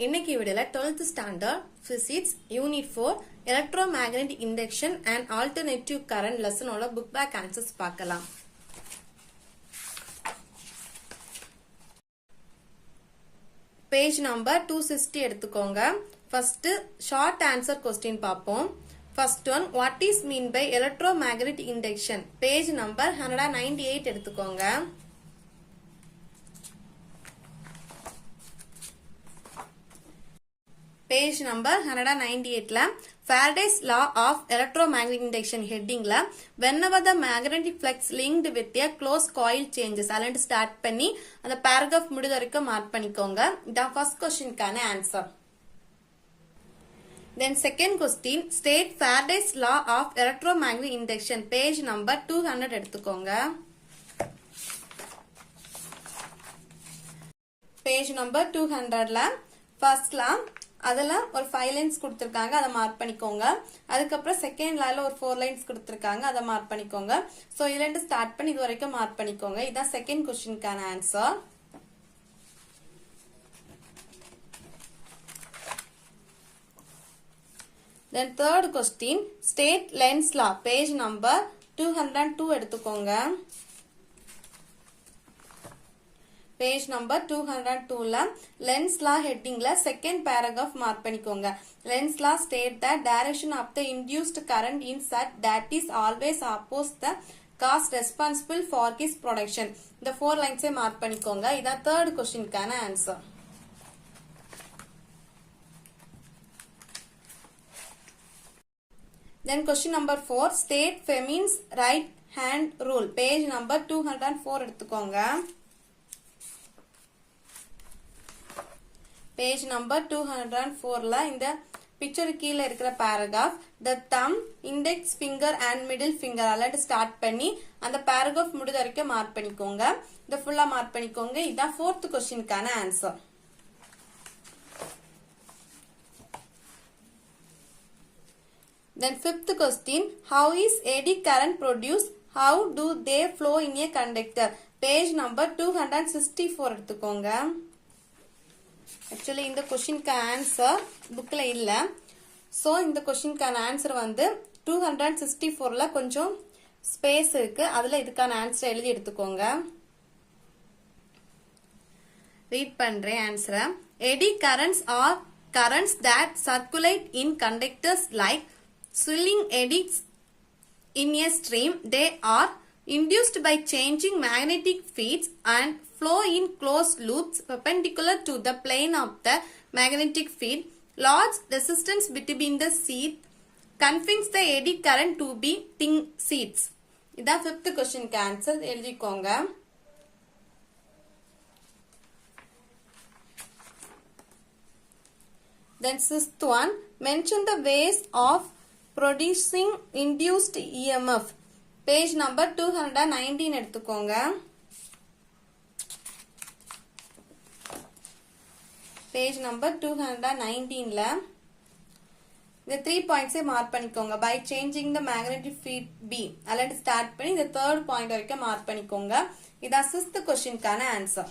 இன்னைக்கு வீடியோல 12th standard physics unit 4 electromagnetic induction and alternative current லெசனோட புக் பேக் ஆன்சர்ஸ் பார்க்கலாம். பேஜ் நம்பர் 260 எடுத்துக்கோங்க. ஃபர்ஸ்ட் ஷார்ட் ஆன்சர் கொஸ்டின் பார்ப்போம். First one, what is mean by electromagnetic induction? Page number 198 எடுத்துக்கோங்க. Page number 198ல Faraday's law of electromagnetic induction headingல whenever the magnetic flux linked with a closed coil changes அலண்ட் start பண்ணி அந்த paragraph முடித வரைக்கும் mark பண்ணிக்கோங்க. இதான் ஃபர்ஸ்ட் क्वेश्चनக்கான answer. Then second question, state Faraday's law of electromagnetic induction. Page number 200 எடுத்துக்கோங்க. பேஜ் நம்பர் 200ல ஃபர்ஸ்ட் லா அதுல ஒரு 5 லைன்ஸ் கொடுத்திருக்காங்க, அதை மார்க் பண்ணிக்கோங்க. அதுக்கப்புறம் செகண்ட் லால ஒரு 4 லைன்ஸ் கொடுத்திருக்காங்க, அதை மார்க் பண்ணிக்கோங்க. சோ இதுல இருந்து ஸ்டார்ட் பண்ணி இது வரைக்கும் மார்க் பண்ணிக்கோங்க. இதான் செகண்ட் क्वेश्चनக்கான answer. Then third question, state Lenz law. Page number 202 எடுத்துக்கோங்க. பேஜ் நம்பர் 202ல Lenz law headingல செகண்ட் paragraph மார்க் பண்ணிக்கோங்க. Lenz law state that direction of the induced current in such that is always opposite the cause responsible for its production. இந்த 4 லைன்ஸே mark பண்ணிக்கோங்க. இதான் third क्वेश्चनக்கான answer. Then question number 4, state Femin's right hand rule. Page number 204 எடுத்துக்கோங்க. Page number 204ல இந்த picture கீழ இருக்கிற paragraph, the thumb, index finger and middle finger அலண்ட் start பண்ணி அந்த paragraph முடித வரைக்கும் மார்க் பண்ணிக்கோங்க. இத ஃபுல்லா மார்க் பண்ணிக்கோங்க. இதான் fourth क्वेश्चनக்கான answer. Then fifth question, how is eddy current produced? How do they flow in a conductor? Page number 264 எடுத்துக்கோங்க. ஆக்சுவலி இந்த क्वेश्चनக்கு ஆன்சர் புக்ல இல்ல. சோ இந்த क्वेश्चनக்கான ஆன்சர் வந்து 264ல கொஞ்சம் ஸ்பேஸ் இருக்கு, அதுல இதுக்கான ஆன்சர் எழுதி எடுத்துக்கோங்க. ரீட் பண்றேன் ஆன்சரை. eddy currents are currents that circulate in conductors like swirling eddies in a stream. They are induced by changing magnetic fields and flow in closed loops perpendicular to the plane of the magnetic field. Large resistance between the sheath confines the eddy current to be thin sheaths. இதான் fifth questionக்கு answer எழுதிக்கோங்க. Then sixth one, mention the ways of producing induced EMF. Page number 219 எடுத்துக்கோங்க. Page number 219ல இந்த 3 பாயிண்ட்ஸே mark பண்ணிக்கோங்க. By changing the magnetic field B அலண்ட் start பண்ணி இந்த தேர்ட் பாயிண்ட் வரைக்கும் மார்க் பண்ணிக்கோங்க. இதான் சிக்ஸ்த் क्वेश्चनக்கான answer.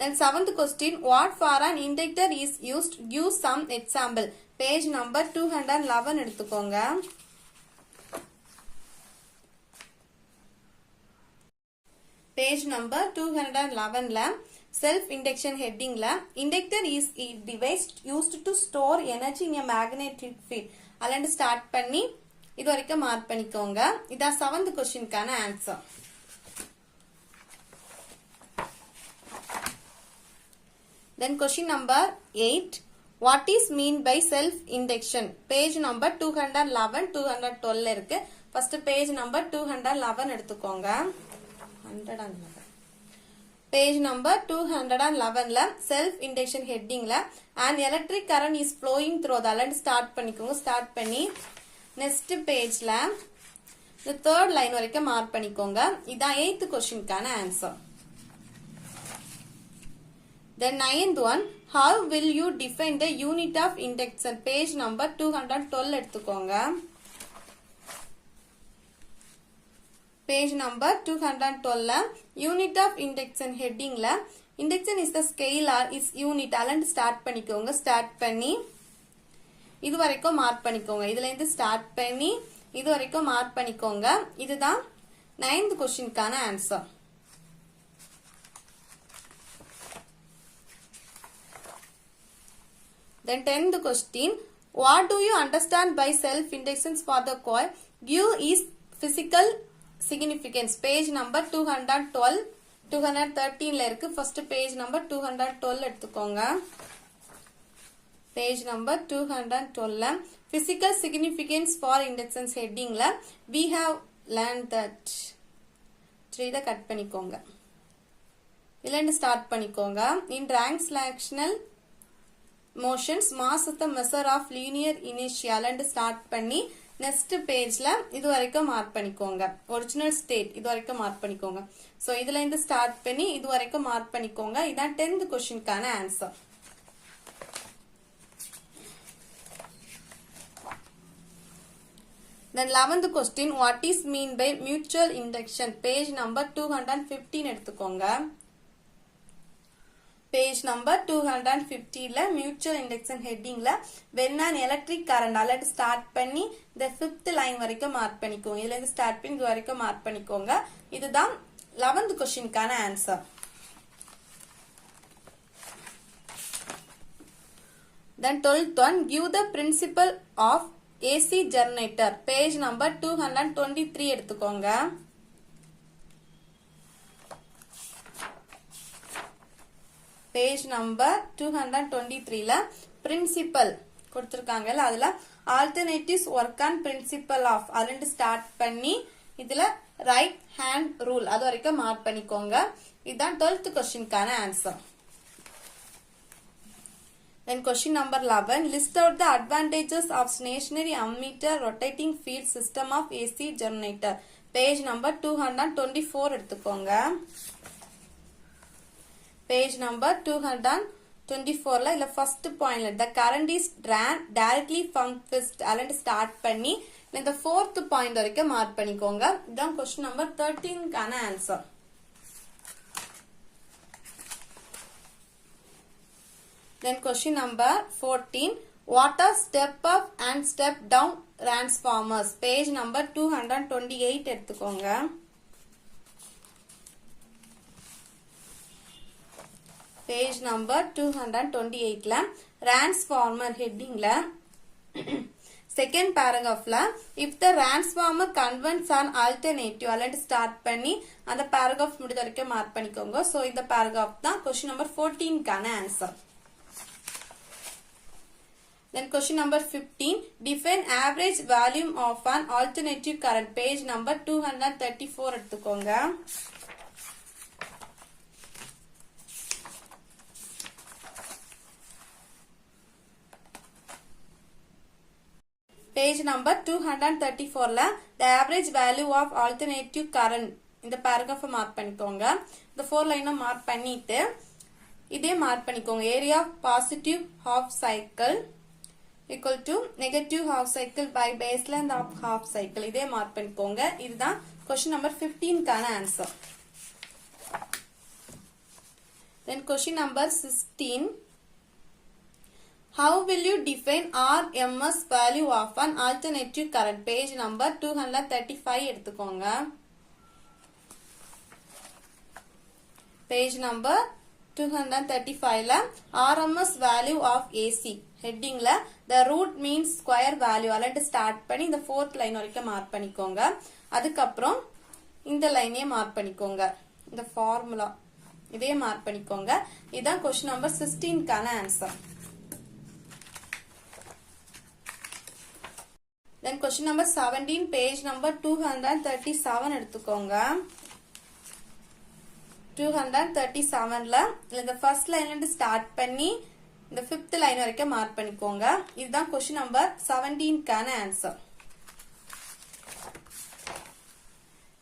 Then seventh question, what for an inductor is used? Give some example. Page number 211 எடுத்துக்கோங்க. பேஜ் நம்பர் 211ல செல்ஃப் இண்டக்ஷன் ஹெட்டிங்ல inductor is a device used to store energy in a magnetic field அலண்ட் start பண்ணி இது வரைக்கும் mark பண்ணிக்கோங்க. இதான் seventh क्वेश्चनக்கான answer. Then question number 8, what is mean by self induction? Page number 211 212 இருக்கு. ஃபர்ஸ்ட் பேஜ் நம்பர் 211 எடுத்துக்கோங்க. பேஜ் நம்பர் 211ல செல்ஃப் இண்டக்ஷன் ஹெட்டிங்ல and electric current is flowing through the அலண்ட் ஸ்டார்ட் பண்ணிக்கோங்க. ஸ்டார்ட் பண்ணி நெக்ஸ்ட் பேஜ்ல இந்த தேர்ட் லைன் வரைக்கும் மார்க் பண்ணிக்கோங்க. இதான் 8th क्वेश्चनக்கான answer. The ninth one, how will you define the unit of induction? Page number 212 எடுத்துக்கோங்க. பேஜ் நம்பர் 212ல யூனிட் ஆஃப் இண்டக்ஷன் ஹெட்டிங்ல induction is the scalar is unit அலண்ட் ஸ்டார்ட் பண்ணிக்கோங்க. ஸ்டார்ட் பண்ணி இது வரைக்கும் மார்க் பண்ணிக்கோங்க. இதுல இருந்து ஸ்டார்ட் பண்ணி இது வரைக்கும் மார்க் பண்ணிக்கோங்க. இதுதான் 9th கொஸ்டினுக்கான answer. Then 10th question, what do you understand by self-indexes for the coil? Give is physical significance. Page number 212, 213 இருக்கு. First page number 212 எடுத்துக்கோங்க. Page number 212 physical significance for inductions heading we have learned that. இதை cut பண்ணிக்கோங்க. இதுல இருந்து start பண்ணிக்கோங்க. In translational motions mass is the measure of linear inertia and start பண்ணி next pageல இது வரைக்கும் மார்க் பண்ணிக்கோங்க. ஒரிஜினல் ஸ்டேட் இது வரைக்கும் மார்க் பண்ணிக்கோங்க. சோ இதுல இருந்து ஸ்டார்ட் பண்ணி இது வரைக்கும் மார்க் பண்ணிக்கோங்க. இதான் 10th கொஸ்டினுக்கான answer. Then 11th question, what is mean by mutual induction? Page number 215 எடுத்துக்கோங்க. Page number 215 mutual induction heading when an electric current already start பண்ணி the 5th line வரைக்கும் மார்க் பண்ணிக்கோங்க. இதுல இருந்து ஸ்டார்ட் பண்ணி இது வரைக்கும் மார்க் பண்ணிக்கோங்க. இதுதான் 11th கொஸ்டினுக்கான answer. Then 12th one, give the principle of AC generator. Page number 223 எடுத்துக்கோங்க. Page number 223 principle கொடுத்திருக்காங்கல அதுல alternatives work on principle of அதுல ஸ்டார்ட் பண்ணி இதுல right hand rule அது வரைக்கும் மார்க் பண்ணிக்கோங்க. இதுதான் 12th கொஸ்டினுக்கான answer. Then question number 11, list out the advantages of stationary ammeter rotating field system of AC generator. Page number 224 எடுத்துக்கோங்க. Page number 224 இல்ல first point the current is drawn directly from fist and start பண்ணி இந்த 4th point வரைக்கும் mark பண்ணிக்கோங்க. இதான் question number 13 கான answer. Then question number 14, what are step up and step down transformers? Page number 228 எடுத்துக்கோங்க. Page number 228 transformer heading second paragraph if the transformer converts an alternative already start பண்ணி அந்த paragraph முடிஞ்ச வரைக்கும் mark பண்ணிக்கோங்க. so இந்த paragraph தான் question number 14 கான answer. Then question number 15, define average volume of an alternative current. Page number 234 எடுத்துக்கோங்க. Page number 234 the average value of alternative current இந்த paragraph மார்க் பண்ணிக்கோங்க. இந்த 4 லைனை மார்க் பண்ணிட்டு இதே மார்க் பண்ணிக்கோங்க. area of positive half cycle equal to negative half cycle by base length of half cycle. இதே mark பண்ணிக்கோங்க. இதுதான் question number 15 கான answer. Then question number 16, how will you define RMS value of an alternative current? Page number 235 எடுத்துக்கோங்க. Page number 235 RMS value of AC heading the root means square value already start பண்ணி இந்த 4th line வரைக்கும் mark பண்ணிக்கோங்க. அதுக்கப்புறம் இந்த லைனே mark பண்ணிக்கோங்க. இந்த ஃபார்முலா இதே மார்க் பண்ணிக்கோங்க. இதான் question number 16 கான answer. Then question number 17, page number 237 எடுத்துக்கோங்க. 237 இந்த first line இருந்து start பண்ணி இந்த 5th line வரைக்கும் மார்க் பண்ணிக்கோங்க. இதுதான் question number 17 கான answer.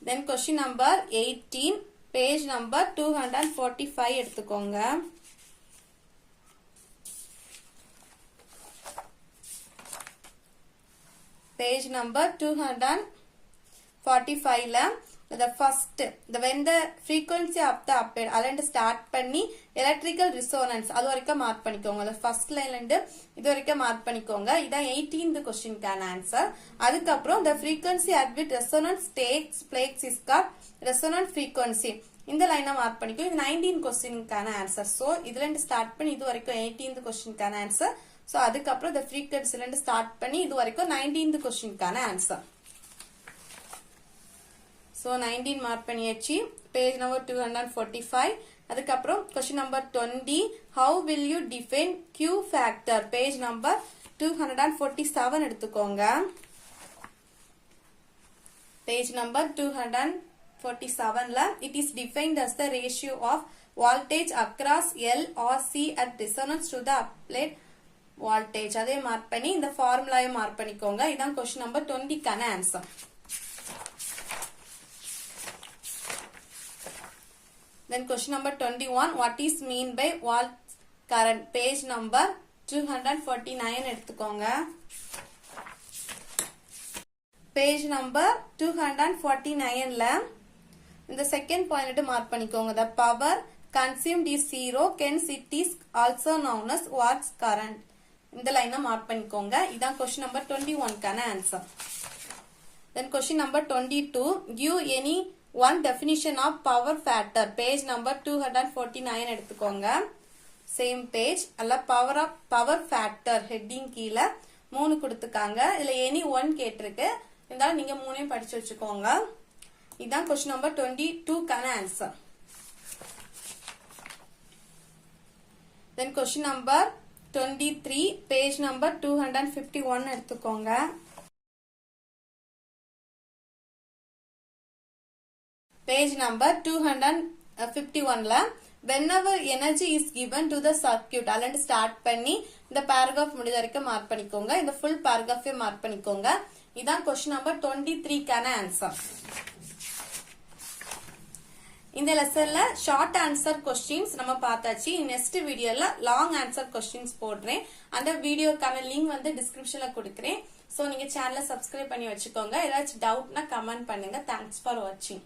Then question number 18, page number 245 எடுத்துக்கோங்க. Page number 245 the first when the frequency of the applied அதுல ஸ்டார்ட் பண்ணி electrical resonance அது வரைக்கும் மார்க் பண்ணிக்கோங்க. ஃபர்ஸ்ட் லைன்ல இருந்து இது வரைக்கும் மார்க் பண்ணிக்கோங்க. இதான் 18th क्वेश्चनக்கான ஆன்சர். அதுக்கு அப்புறம் the frequency at which resonance takes place is called resonant frequency. இந்த லைனை மார்க் பண்ணிக்கோ. இது 19th क्वेश्चनக்கான ஆன்சர். சோ இதுல இருந்து ஸ்டார்ட் பண்ணி இது வரைக்கும் 18th क्वेश्चनக்கான ஆன்சர். சோ அதுக்கு அப்புறம் the frequencyல இருந்து ஸ்டார்ட் பண்ணி இது வரைக்கும் 19th क्वेश्चनக்கான ஆன்சர். So 19 mark பண்ணியாச்சு. Page number 245. அதுக்கு அப்புறம் question number 20. How will you define Q factor? Page number 247 எடுத்துக்கோங்க. Page number 247ல it is defined as the ratio of voltage across L or C at resonance to the applied voltage. அதே mark பண்ணி இந்த ஃபார்முலாவை mark பண்ணிக்கோங்க. இதான் question number 20க்கான answer. Then question number 21. What is mean by volt current? Page number 249 எடுத்துக்கோங்க. Page number 249ல இந்த second point mark பண்ணிக்கோங்க. The power consumed is 0. Hence it is also known as watts current. இந்த லைனை mark பண்ணிக்கோங்க. இதான் question number 21க்கான answer. Then question number 22. Give any one definition of power factor. Page number 249 எடுத்துக்கோங்க. Same page. அல்ல power factor heading கீழ 3 கொடுத்துக்காங்க. இதுல any one கேட்டிருக்கு. இருந்தாலும் நீங்க 3ஐயும் படிச்சு வச்சுக்கோங்க. இதான் question number 22க்கான answer. Then question number 23. Page number 251 எடுத்துக்கோங்க. Page number 251ல whenever energy is given to the circuit அல்லது ஸ்டார்ட் பண்ணி இந்த paragraph முடிஞ்ச வரைக்கும் மார்க் பண்ணிக்கோங்க. இந்த full paragraph மார்க் பண்ணிக்கோங்க. இதான் question number 23க்கான ஆன்சர். இந்த லெசன்ல ஷார்ட் ஆன்சர் கொஸ்டின்ஸ் நம்ம பார்த்தாச்சு. நெக்ஸ்ட் வீடியோல லாங் ஆன்சர் கொஸ்டின்ஸ் போடுறேன். அந்த வீடியோக்கான லிங்க் வந்து டிஸ்கிரிப்ஷன்ல கொடுக்குறேன். சோ நீங்க சேனலை சப்ஸ்கிரைப் பண்ணி வச்சுக்கோங்க. ஏதாச்சும் டவுட்னா கமெண்ட் பண்ணுங்க. தேங்க்ஸ் ஃபார் வாட்சிங்.